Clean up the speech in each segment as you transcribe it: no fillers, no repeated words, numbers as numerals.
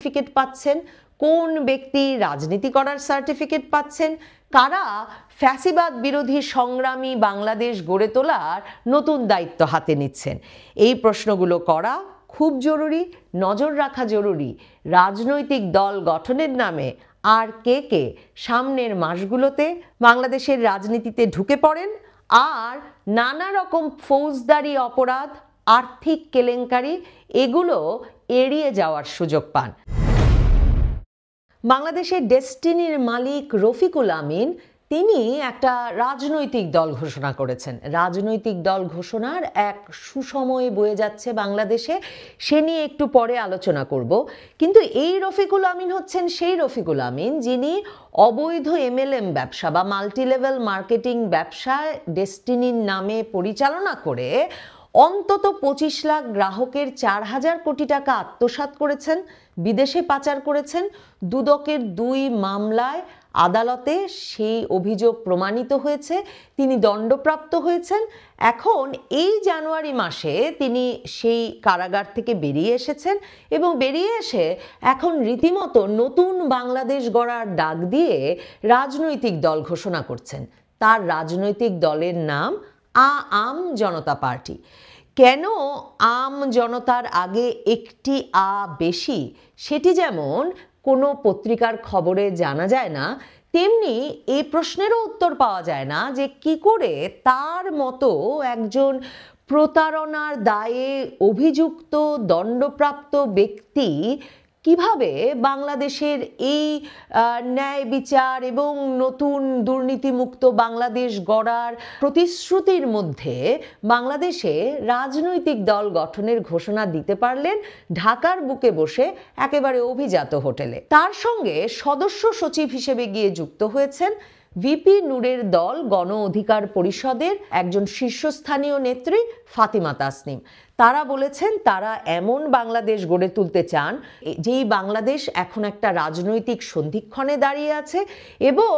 Certificate পাচ্ছেন, কোন ব্যক্তি রাজনীতি করার সার্টিফিকেট পাচ্ছেন, কারা ফ্যাসিবাদ বিরোধী সংগ্রামী বাংলাদেশ গড়ে তোলার নতুন দায়িত্ব হাতে নিচ্ছেন। এই প্রশ্নগুলো করা খুব জরুরি, নজর রাখা জরুরি রাজনৈতিক দল গঠনের নামে আর কে কে সামনের মাসগুলোতে বাংলাদেশের রাজনীতিতে ঢুকে পড়েন আর নানা রকম ফৌজদারি অপরাধ, আর্থিক কেলেঙ্কারি এগুলো এড়িয়ে যাওয়ার সুযোগ পান। বাংলাদেশের ডেস্টিনির মালিক রফিকুল আমিন তিনি একটা রাজনৈতিক দল ঘোষণা করেছেন। রাজনৈতিক দল ঘোষণার এক সুসময় বয়ে যাচ্ছে বাংলাদেশে, সে নিয়ে একটু পরে আলোচনা করব। কিন্তু এই রফিকুল আমিন হচ্ছেন সেই রফিকুল আমিন যিনি অবৈধ MLM ব্যবসা বা মাল্টিলেভেল মার্কেটিং ব্যবসা ডেস্টিনির নামে পরিচালনা করে অন্তত 25 লাখ গ্রাহকের 4,000 কোটি টাকা আত্মসাৎ করেছেন, বিদেশে পাচার করেছেন। দুদকের 2 মামলায় আদালতে সেই অভিযোগ প্রমাণিত হয়েছে, তিনি দণ্ডপ্রাপ্ত হয়েছেন। এখন এই জানুয়ারি মাসে তিনি সেই কারাগার থেকে বেরিয়ে এসেছেন এবং বেরিয়ে এসে এখন রীতিমতো নতুন বাংলাদেশ গড়ার ডাক দিয়ে রাজনৈতিক দল ঘোষণা করছেন। তার রাজনৈতিক দলের নাম আম জনতা পার্টি। কেন আম জনতার আগে একটি আ বেশি সেটি যেমন কোনো পত্রিকার খবরে জানা যায় না, তেমনি এই প্রশ্নেরও উত্তর পাওয়া যায় না যে কি করে তার মতো একজন প্রতারণার দায়ে অভিযুক্ত দণ্ডপ্রাপ্ত ব্যক্তি কিভাবে বাংলাদেশের এই ন্যায় বিচার এবং নতুন দুর্নীতিমুক্ত বাংলাদেশ গড়ার প্রতিশ্রুতির মধ্যে বাংলাদেশে রাজনৈতিক দল গঠনের ঘোষণা দিতে পারলেন ঢাকার বুকে বসে একেবারে অভিজাত হোটেলে। তার সঙ্গে সদস্য সচিব হিসেবে গিয়ে যুক্ত হয়েছেন ভিপি নূরের দল গণ অধিকার পরিষদের একজন শীর্ষস্থানীয় নেত্রী ফাতিমা তাসনিম। তারা বলেছেন তারা এমন বাংলাদেশ গড়ে তুলতে চান যেই বাংলাদেশ এখন একটা রাজনৈতিক সন্ধিক্ষণে দাঁড়িয়ে আছে এবং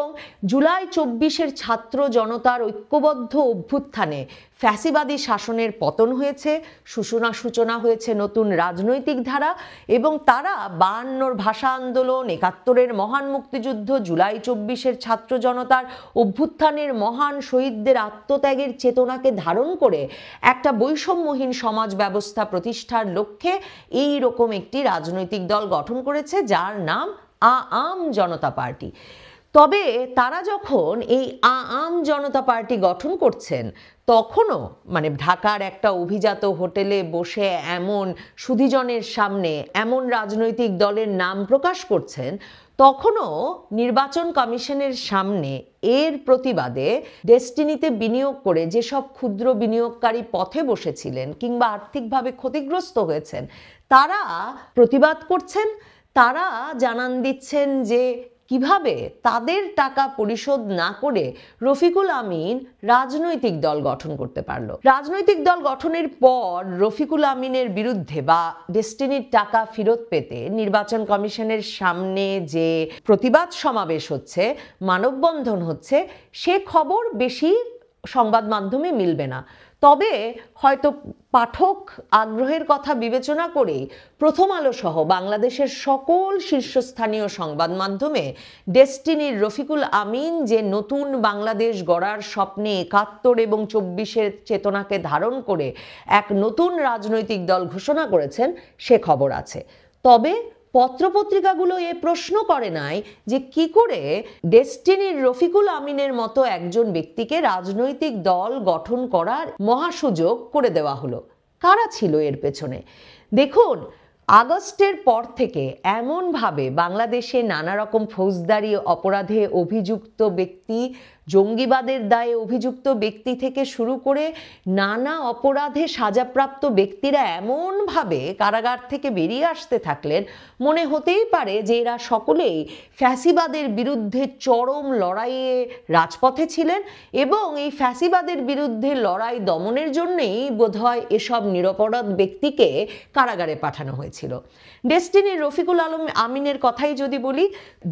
জুলাই 24-এর ছাত্র জনতার ঐক্যবদ্ধ অভ্যুত্থানে ফ্যাসিবাদী শাসনের পতন হয়েছে, সূচনা হয়েছে নতুন রাজনৈতিক ধারা এবং তারা 52-র ভাষা আন্দোলন, 71-এর মহান মুক্তিযুদ্ধ, জুলাই 24-এর ছাত্র জনতার অভ্যুত্থানের মহান শহীদদের আত্মত্যাগের চেতনাকে ধারণ করে একটা বৈষম্যহীন সমাজ ব্যবস্থা প্রতিষ্ঠার লক্ষ্যে এই রকম একটি রাজনৈতিক দল গঠন করেছে যার নাম আম জনতা পার্টি। তবে তারা যখন এই আম জনতা পার্টি গঠন করছেন তখনও মানে ঢাকার একটা অভিজাত হোটেলে বসে এমন সুধীজনের সামনে এমন রাজনৈতিক দলের নাম প্রকাশ করছেন, তখনও নির্বাচন কমিশনের সামনে এর প্রতিবাদে ডেস্টিনিতে বিনিয়োগ করে যেসব ক্ষুদ্র বিনিয়োগকারী পথে বসেছিলেন কিংবা আর্থিকভাবে ক্ষতিগ্রস্ত হয়েছেন তারা প্রতিবাদ করছেন। তারা জানান দিচ্ছেন যে কিভাবে তাদের টাকা পরিশোধ না করে রফিকুল আমিন রাজনৈতিক দল গঠন করতে পারলো। রাজনৈতিক দল গঠনের পর রফিকুল আমিনের বিরুদ্ধে বা ডেস্টিনির টাকা ফেরত পেতে নির্বাচন কমিশনের সামনে যে প্রতিবাদ সমাবেশ হচ্ছে, মানববন্ধন হচ্ছে, সে খবর বেশি সংবাদ মাধ্যমে মিলবে না। তবে হয়তো পাঠক আগ্রহের কথা বিবেচনা করে প্রথম আলো সহ বাংলাদেশের সকল শীর্ষস্থানীয় সংবাদ মাধ্যমে ডেস্টিনির রফিকুল আমিন যে নতুন বাংলাদেশ গড়ার স্বপ্নে 71 এবং 24-এর চেতনাকে ধারণ করে এক নতুন রাজনৈতিক দল ঘোষণা করেছেন সে খবর আছে। তবে পত্রপত্রিকাগুলো এ প্রশ্ন করে নাই যে কি করে ডেস্টিনির রফিকুল আমিনের মতো একজন ব্যক্তিকে রাজনৈতিক দল গঠন করার মহাসুযোগ করে দেওয়া হলো। কারা ছিল এর পেছনে? দেখুন, আগস্টের পর থেকে এমনভাবে বাংলাদেশে নানা রকম ফৌজদারি অপরাধে অভিযুক্ত ব্যক্তি, জঙ্গিবাদের দায়ে অভিযুক্ত ব্যক্তি থেকে শুরু করে নানা অপরাধে সাজাপ্রাপ্ত ব্যক্তিরা এমনভাবে কারাগার থেকে বেরিয়ে আসতে থাকলেন, মনে হতেই পারে যে এরা সকলেই ফ্যাসিবাদের বিরুদ্ধে চরম লড়াইয়ে রাজপথে ছিলেন এবং এই ফ্যাসিবাদের বিরুদ্ধে লড়াই দমনের জন্যই বোধহয় এসব নিরপরাধ ব্যক্তিকে কারাগারে পাঠানো হয়েছিল। ডেস্টিনির রফিকুল আমিনের কথাই যদি বলি,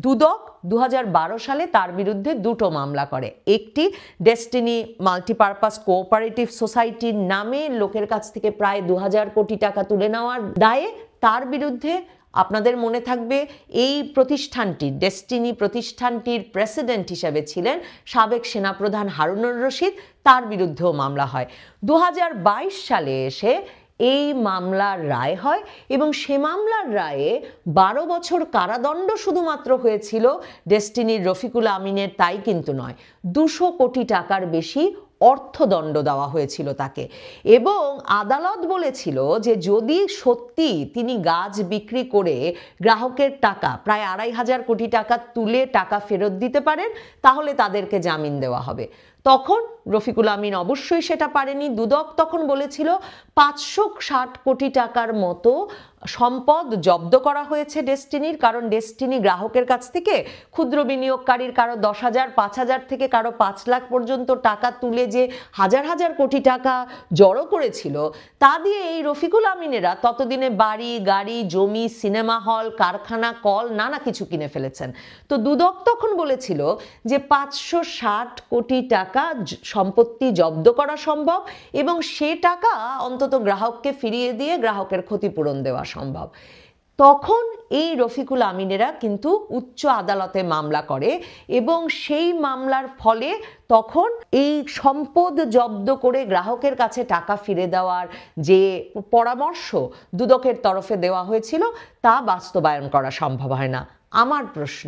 দুদক 2012 সালে তার বিরুদ্ধে 2টো মামলা করে। একটি ডেস্টিনি মাল্টিপারপাস কোঅপারেটিভ সোসাইটির নামে লোকের কাছ থেকে প্রায় 2000 কোটি টাকা তুলে নেওয়ার দায়ে তার বিরুদ্ধে আপনাদের মনে থাকবে এই প্রতিষ্ঠানটির, ডেস্টিনি প্রতিষ্ঠানটির প্রেসিডেন্ট হিসেবে ছিলেন সাবেক সেনাপ্রধান হারুনুর রশিদ, তার বিরুদ্ধেও মামলা হয়। 2022 সালে এসে এই মামলার রায় হয় এবং সে মামলার রায়ে 12 বছর কারাদণ্ড শুধুমাত্র হয়েছিল ডেস্টিনির রফিকুল আমিনের, তাই কিন্তু নয়, 200 কোটি টাকার বেশি অর্থদণ্ড দেওয়া হয়েছিল তাকে। এবং আদালত বলেছিল যে যদি সত্যি তিনি গাছ বিক্রি করে গ্রাহকের টাকা প্রায় 2,500 কোটি টাকা তুলে টাকা ফেরত দিতে পারেন, তাহলে তাদেরকে জামিন দেওয়া হবে। তখন রফিকুল আমিন অবশ্যই সেটা পারেনি। দুদক তখন বলেছিল 560 কোটি টাকার মতো সম্পদ জব্দ করা হয়েছে ডেস্টিনির, কারণ ডেস্টিনি গ্রাহকের কাছ থেকে, ক্ষুদ্র বিনিয়োগকারীর কারো 10,000, 5,000 থেকে কারো 5 লাখ পর্যন্ত টাকা তুলে যে হাজার হাজার কোটি টাকা জড়ো করেছিল, তা দিয়ে এই রফিকুল আমিনেরা ততদিনে বাড়ি, গাড়ি, জমি, সিনেমা হল, কারখানা, কল, নানা কিছু কিনে ফেলেছেন। তো দুদক তখন বলেছিল যে 560 কোটি টাকা সম্পত্তি জব্দ করা সম্ভব এবং সে টাকা অন্তত গ্রাহককে ফিরিয়ে দিয়ে গ্রাহকের ক্ষতিপূরণ দেওয়া সম্ভব। তখন এই রফিকুল আমিনেরা কিন্তু উচ্চ আদালতে মামলা করে এবং সেই মামলার ফলে তখন এই সম্পদ জব্দ করে গ্রাহকের কাছে টাকা ফিরে দেওয়ার যে পরামর্শ দুদকের তরফে দেওয়া হয়েছিল তা বাস্তবায়ন করা সম্ভব হয় না। আমার প্রশ্ন,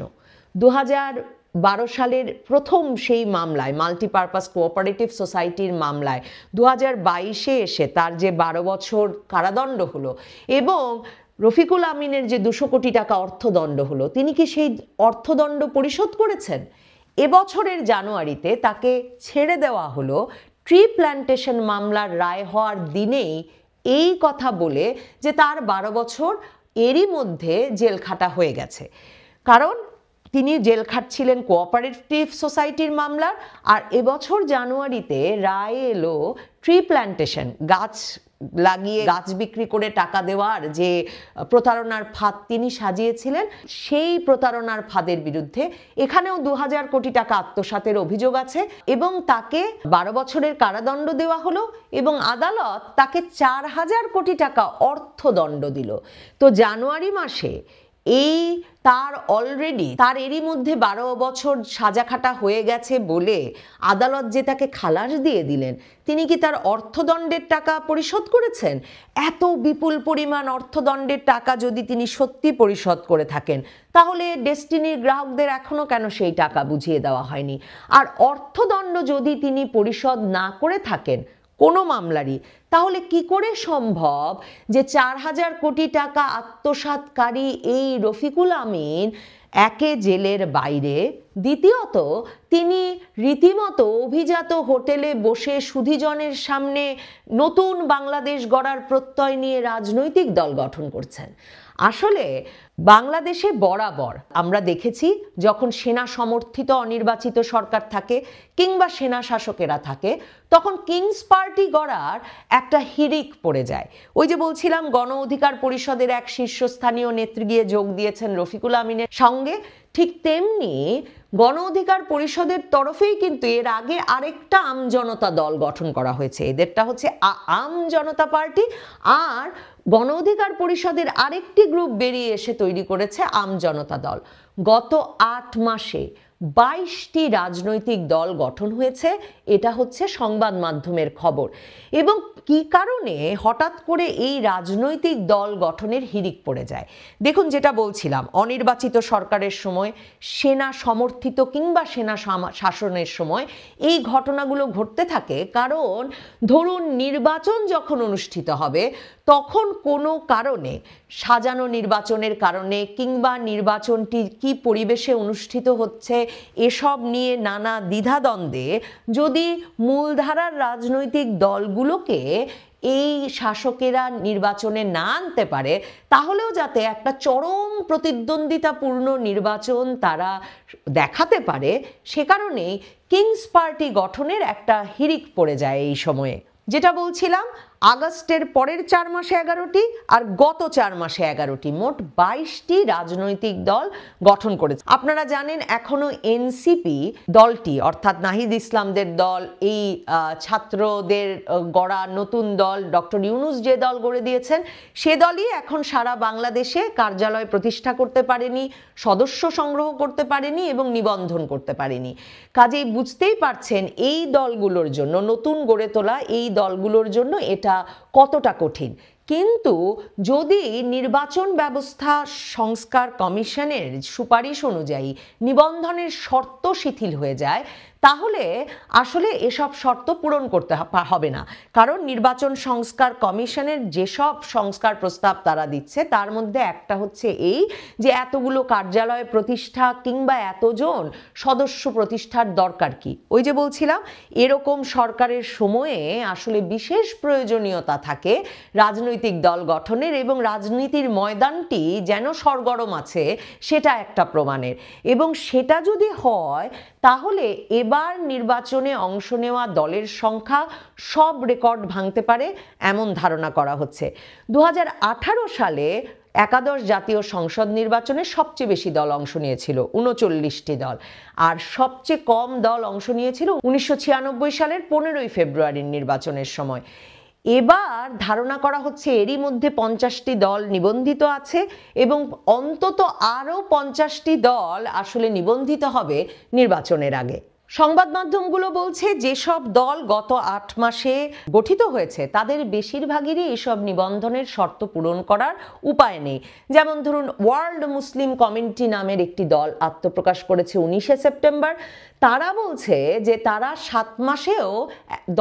2012 সালের প্রথম সেই মামলায়, মাল্টিপারপাস কোঅপারেটিভ সোসাইটির মামলায় 2022-এ এসে তার যে 12 বছর কারাদণ্ড হলো এবং রফিকুল আমিনের যে 200 কোটি টাকা অর্থদণ্ড হলো, তিনি কি সেই অর্থদণ্ড পরিশোধ করেছেন? এবছরের জানুয়ারিতে তাকে ছেড়ে দেওয়া হলো ট্রি প্ল্যান্টেশন মামলার রায় হওয়ার দিনেই, এই কথা বলে যে তার 12 বছর এরই মধ্যে জেল খাটা হয়ে গেছে। কারণ তিনি জেল খাটছিলেন কোঅপারেটিভ সোসাইটির মামলার। আর এবছর জানুয়ারিতে রায় এলো ট্রি প্ল্যান্টেশন, গাছ লাগিয়ে গাছ বিক্রি করে টাকা দেওয়ার যে প্রতারণার ফাঁদ তিনি সাজিয়েছিলেন, সেই প্রতারণার ফাঁদের বিরুদ্ধে এখানেও 2,000 কোটি টাকা আত্মসাতের অভিযোগ আছে এবং তাকে 12 বছরের কারাদণ্ড দেওয়া হলো এবং আদালত তাকে 4,000 কোটি টাকা অর্থদণ্ড দিল। তো জানুয়ারি মাসে এই তার অলরেডি তার এরই মধ্যে 12 বছর সাজা খাটা হয়ে গেছে বলে আদালত যে তাকে খালাস দিয়ে দিলেন, তিনি কি তার অর্থদণ্ডের টাকা পরিশোধ করেছেন? এত বিপুল পরিমাণ অর্থদণ্ডের টাকা যদি তিনি সত্যি পরিশোধ করে থাকেন, তাহলে ডেস্টিনির গ্রাহকদের এখনো কেন সেই টাকা বুঝিয়ে দেওয়া হয়নি? আর অর্থদণ্ড যদি তিনি পরিশোধ না করে থাকেন কোনো মামলারই, তাহলে কি করে সম্ভব যে 4,000 কোটি টাকা আত্মসাৎকারী এই রফিকুল আমিন একে জেলের বাইরে, দ্বিতীয়ত তিনি রীতিমতো অভিজাত হোটেলে বসে সুধীজনের সামনে নতুন বাংলাদেশ গড়ার প্রত্যয় নিয়ে রাজনৈতিক দল গঠন করছেন? আসলে বাংলাদেশে বরাবর আমরা দেখেছি যখন সেনা সমর্থিত অনির্বাচিত সরকার থাকে কিংবা সেনা শাসকেরা থাকে, তখন কিংস পার্টি গড়ার একটা হিড়িক পড়ে যায়। ওই যে বলছিলাম গণ অধিকার পরিষদের এক শীর্ষস্থানীয় নেত্রী গিয়ে যোগ দিয়েছেন রফিকুল আমিনের সঙ্গে, ঠিক তেমনি গণ অধিকার পরিষদের তরফেই কিন্তু এর আগে আরেকটা আমজনতা দল গঠন করা হয়েছে। এদেরটা হচ্ছে আম জনতা পার্টি, আর গণ অধিকার পরিষদের আরেকটি গ্রুপ বেরিয়ে এসে তৈরি করেছে আম জনতা দল। গত 8 মাসে 22টি রাজনৈতিক দল গঠন হয়েছে, এটা হচ্ছে সংবাদ মাধ্যমের খবর। এবং কি কারণে হঠাৎ করে এই রাজনৈতিক দল গঠনের হিড়িক পড়ে যায়? দেখুন, যেটা বলছিলাম, অনির্বাচিত সরকারের সময়, সেনা সমর্থিত কিংবা সেনা শাসনের সময় এই ঘটনাগুলো ঘটতে থাকে। কারণ ধরুন নির্বাচন যখন অনুষ্ঠিত হবে, তখন কোনো কারণে, সাজানো নির্বাচনের কারণে কিংবা নির্বাচনটি কি পরিবেশে অনুষ্ঠিত হচ্ছে এসব নিয়ে নানা দ্বিধাদ্বন্দ্বে যদি মূলধারার রাজনৈতিক দলগুলোকে এই শাসকেরা নির্বাচনে না আনতে পারে, তাহলেও যাতে একটা চরম প্রতিদ্বন্দ্বিতাপূর্ণ নির্বাচন তারা দেখাতে পারে, সে কারণেই কিংস পার্টি গঠনের একটা হিড়িক পড়ে যায় এই সময়ে। যেটা বলছিলাম, আগস্টের পরের 4 মাসে 11টি আর গত 4 মাসে 11টি, মোট 22টি রাজনৈতিক দল গঠন করেছে। আপনারা জানেন এখনো এনসিপি দলটি, অর্থাৎ নাহিদ ইসলামদের দল, এই ছাত্রদের গড়া নতুন দল, ডক্টর ইউনূস যে দল গড়ে দিয়েছেন, সে দলই এখন সারা বাংলাদেশে কার্যালয় প্রতিষ্ঠা করতে পারেনি, সদস্য সংগ্রহ করতে পারেনি এবং নিবন্ধন করতে পারেনি। কাজেই বুঝতেই পারছেন এই দলগুলোর জন্য, নতুন গড়ে তোলা এই দলগুলোর জন্য এটা কতটা কঠিন। কিন্তু যদি নির্বাচন ব্যবস্থা সংস্কার কমিশনের সুপারিশ অনুযায়ী নিবন্ধনের শর্ত শিথিল হয়ে যায়, তাহলে আসলে এসব শর্ত পূরণ করতে হবে না। কারণ নির্বাচন সংস্কার কমিশনের যেসব সংস্কার প্রস্তাব তারা দিচ্ছে তার মধ্যে একটা হচ্ছে এই যে এতগুলো কার্যালয় প্রতিষ্ঠা কিংবা এতজন সদস্য প্রতিষ্ঠার দরকার কি। ওই যে বলছিলাম, এরকম সরকারের সময়ে আসলে বিশেষ প্রয়োজনীয়তা থাকে রাজনৈতিক দল গঠনের, এবং রাজনীতির ময়দানটি যেন সরগরম আছে সেটা একটা প্রমাণের। এবং সেটা যদি হয় তাহলে এবার নির্বাচনে অংশ নেওয়া দলের সংখ্যা সব রেকর্ড ভাঙতে পারে এমন ধারণা করা হচ্ছে। 2018 সালে একাদশ জাতীয় সংসদ নির্বাচনে সবচেয়ে বেশি দল অংশ নিয়েছিল, 39টি দল, আর সবচেয়ে কম দল অংশ নিয়েছিল 1996 সালের 15ই ফেব্রুয়ারির নির্বাচনের সময়। এবার ধারণা করা হচ্ছে এরই মধ্যে 50টি দল নিবন্ধিত আছে এবং অন্তত আরও 50টি দল আসলে নিবন্ধিত হবে নির্বাচনের আগে। সংবাদ মাধ্যমগুলো বলছে যেসব দল গত 8 মাসে গঠিত হয়েছে তাদের বেশিরভাগেরই এসব নিবন্ধনের শর্ত পূরণ করার উপায় নেই। যেমন ধরুন, ওয়ার্ল্ড মুসলিম কমিউনিটি নামের একটি দল আত্মপ্রকাশ করেছে 19শে সেপ্টেম্বর। তারা বলছে যে তারা 7 মাসেও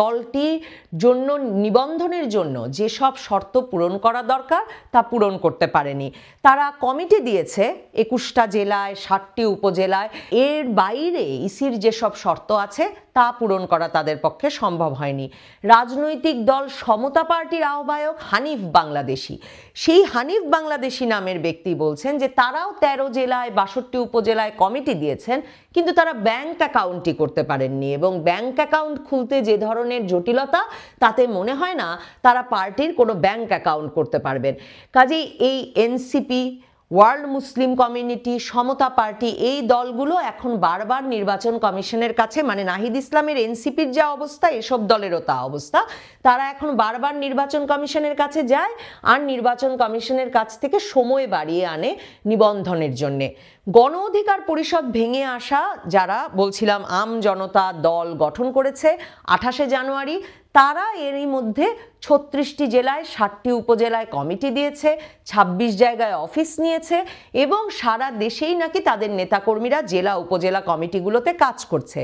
দলটির জন্য নিবন্ধনের জন্য যেসব শর্ত পূরণ করা দরকার তা পূরণ করতে পারেনি। তারা কমিটি দিয়েছে 21টা জেলায়, 60টি উপজেলায়। এর বাইরে ইসির যেসব শর্ত আছে তা পূরণ করা তাদের পক্ষে সম্ভব হয়নি। রাজনৈতিক দল সমতা পার্টির আহ্বায়ক হানিফ বাংলাদেশি, সেই হানিফ বাংলাদেশি নামের ব্যক্তি বলছেন যে তারাও 13 জেলায় 62 উপজেলায় কমিটি দিয়েছেন, কিন্তু তারা ব্যাংক অ্যাকাউন্টই করতে পারেননি, এবং ব্যাংক অ্যাকাউন্ট খুলতে যে ধরনের জটিলতা তাতে মনে হয় না তারা পার্টির কোনো ব্যাংক অ্যাকাউন্ট করতে পারবেন। কাজেই এই এনসিপি, ওয়ার্ল্ড মুসলিম কমিউনিটি, সমতা পার্টি, এই দলগুলো এখন বারবার নির্বাচন কমিশনের কাছে, মানে নাহিদ ইসলামের এনসিপির যা অবস্থা এসব দলেরও তা অবস্থা, তারা এখন বারবার নির্বাচন কমিশনের কাছে যায় আর নির্বাচন কমিশনের কাছ থেকে সময় বাড়িয়ে আনে নিবন্ধনের জন্যে। গণ অধিকার পরিষদ ভেঙে আসা যারা বলছিলাম আম জনতা দল গঠন করেছে 28শে জানুয়ারি, তারা এরই মধ্যে 36টি জেলায় 60টি উপজেলায় কমিটি দিয়েছে, 26 জায়গায় অফিস নিয়েছে এবং সারা দেশেই নাকি তাদের নেতাকর্মীরা জেলা উপজেলা কমিটিগুলোতে কাজ করছে,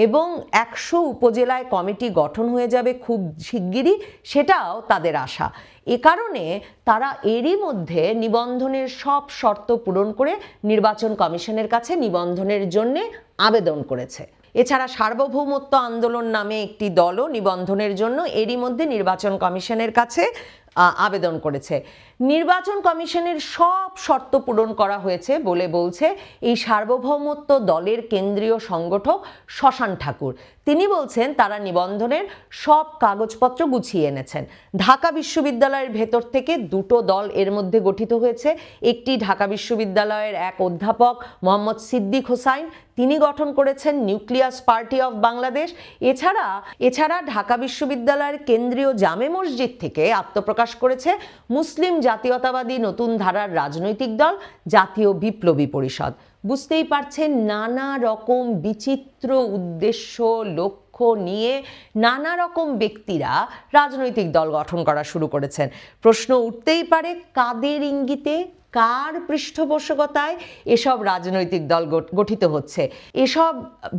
এবং 100 উপজেলায় কমিটি গঠন হয়ে যাবে খুব শিগগিরই, সেটাও তাদের আশা। এ কারণে তারা এরই মধ্যে নিবন্ধনের সব শর্ত পূরণ করে নির্বাচন কমিশনের কাছে নিবন্ধনের জন্য আবেদন করেছে। এছাড়া সার্বভৌমত্ব আন্দোলন নামে একটি দলও নিবন্ধনের জন্য এরই মধ্যে নির্বাচন কমিশনের কাছে আবেদন করেছে। নির্বাচন কমিশনের সব শর্ত পূরণ করা হয়েছে বলে বলছে এই সার্বভৌমত্ব দলের কেন্দ্রীয় সংগঠক শশান ঠাকুর। তিনি বলছেন তারা নিবন্ধনের সব কাগজপত্র গুছিয়ে এনেছেন। ঢাকা বিশ্ববিদ্যালয়ের ভেতর থেকে 2টো দল এর মধ্যে গঠিত হয়েছে। একটি ঢাকা বিশ্ববিদ্যালয়ের এক অধ্যাপক মোহাম্মদ সিদ্দিক হোসাইন, তিনি গঠন করেছেন নিউক্লিয়াস পার্টি অফ বাংলাদেশ। এছাড়া ঢাকা বিশ্ববিদ্যালয়ের কেন্দ্রীয় জামে মসজিদ থেকে আত্মপ্রকাশ করেছে মুসলিম জাতীয়তাবাদী নতুন ধারার রাজনৈতিক দল জাতীয় বিপ্লবী পরিষদ। বুঝতেই পারছেন নানা রকম বিচিত্র উদ্দেশ্য লক্ষ্য নিয়ে নানা রকম ব্যক্তিরা রাজনৈতিক দল গঠন করা শুরু করেছেন। প্রশ্ন উঠতেই পারে কাদের ইঙ্গিতে, কার পৃষ্ঠপোষকতায় এসব রাজনৈতিক দল গঠিত হচ্ছে। এসব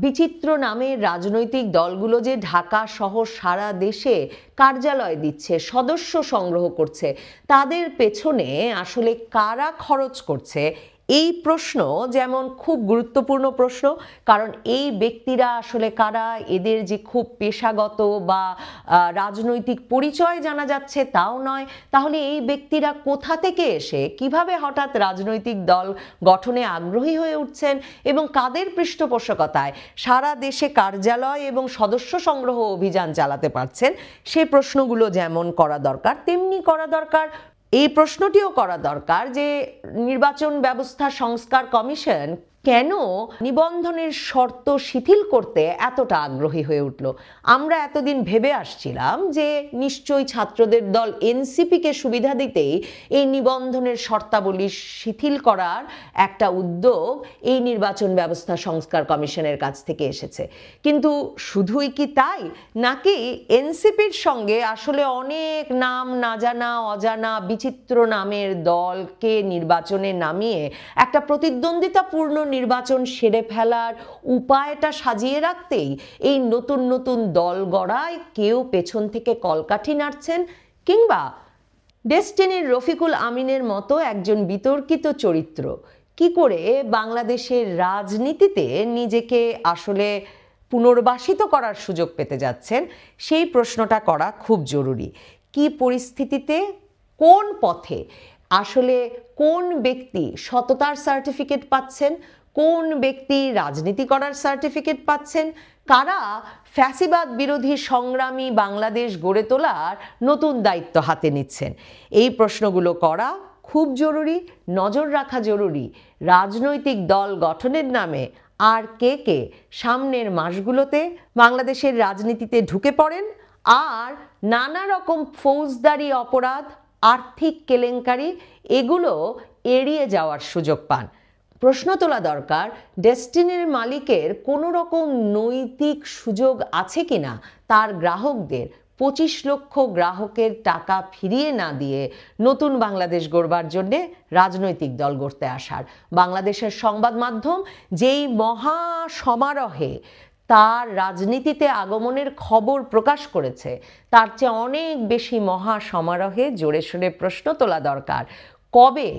বিচিত্র নামের রাজনৈতিক দলগুলো যে ঢাকা সহ সারা দেশে কার্যালয় দিচ্ছে, সদস্য সংগ্রহ করছে, তাদের পেছনে আসলে কারা খরচ করছে এই প্রশ্ন যেমন খুব গুরুত্বপূর্ণ প্রশ্ন। কারণ এই ব্যক্তিরা আসলে কারা, এদের যে খুব পেশাগত বা রাজনৈতিক পরিচয় জানা যাচ্ছে তাও নয়। তাহলে এই ব্যক্তিরা কোথা থেকে এসে কিভাবে হঠাৎ রাজনৈতিক দল গঠনে আগ্রহী হয়ে উঠছেন এবং কাদের পৃষ্ঠপোষকতায় সারা দেশে কার্যালয় এবং সদস্য সংগ্রহ অভিযান চালাতে পারছেন, সেই প্রশ্নগুলো যেমন করা দরকার তেমনি করা দরকার, এই প্রশ্নটিও করা দরকার যে নির্বাচন ব্যবস্থা সংস্কার কমিশন কেন নিবন্ধনের শর্ত শিথিল করতে এতটা আগ্রহী হয়ে উঠল। আমরা এতদিন ভেবে আসছিলাম যে নিশ্চয়ই ছাত্রদের দল এনসিপিকে সুবিধা দিতেই এই নিবন্ধনের শর্তাবলী শিথিল করার একটা উদ্যোগ এই নির্বাচন ব্যবস্থা সংস্কার কমিশনের কাছ থেকে এসেছে। কিন্তু শুধুই কি তাই, নাকি এনসিপির সঙ্গে আসলে অনেক নাম না জানা অজানা বিচিত্র নামের দলকে নির্বাচনে নামিয়ে একটা প্রতিদ্বন্দ্বিতাপূর্ণ নির্বাচন সেরে ফেলার উপায়টা সাজিয়ে রাখতেই এই নতুন নতুন দল গড়ায় কেউ পেছন থেকে কলকাঠি নাড়ছেন, কিংবা ডেস্টিনির রফিকুল আমিনের মতো একজন বিতর্কিত চরিত্র কি করে বাংলাদেশের রাজনীতিতে নিজেকে আসলে পুনর্বাসিত করার সুযোগ পেতে যাচ্ছেন, সেই প্রশ্নটা করা খুব জরুরি। কি পরিস্থিতিতে, কোন পথে আসলে কোন ব্যক্তি সততার সার্টিফিকেট পাচ্ছেন, কোন ব্যক্তি রাজনীতি করার সার্টিফিকেট পাচ্ছেন, কারা ফ্যাসিবাদ বিরোধী সংগ্রামী বাংলাদেশ গড়ে তোলার নতুন দায়িত্ব হাতে নিচ্ছেন, এই প্রশ্নগুলো করা খুব জরুরি, নজর রাখা জরুরি। রাজনৈতিক দল গঠনের নামে আর কে কে সামনের মাসগুলোতে বাংলাদেশের রাজনীতিতে ঢুকে পড়েন আর নানা রকম ফৌজদারি অপরাধ, আর্থিক কেলেঙ্কারি এগুলো এড়িয়ে যাওয়ার সুযোগ পান। প্রশ্ন তোলা দরকার, ডেস্টিনির মালিকের কোনো রকম নৈতিক সুযোগ আছে কিনা তার গ্রাহকদের 25 লক্ষ গ্রাহকের টাকা ফিরিয়ে না দিয়ে নতুন বাংলাদেশ গড়বার জন্যে রাজনৈতিক দল গড়তে আসার। বাংলাদেশের সংবাদ মাধ্যম যেই মহা সমারোহে তার রাজনীতিতে আগমনের খবর প্রকাশ করেছে, তার চেয়ে অনেক বেশি মহা সমারোহে জোরে সোরে প্রশ্ন তোলা দরকার, কবে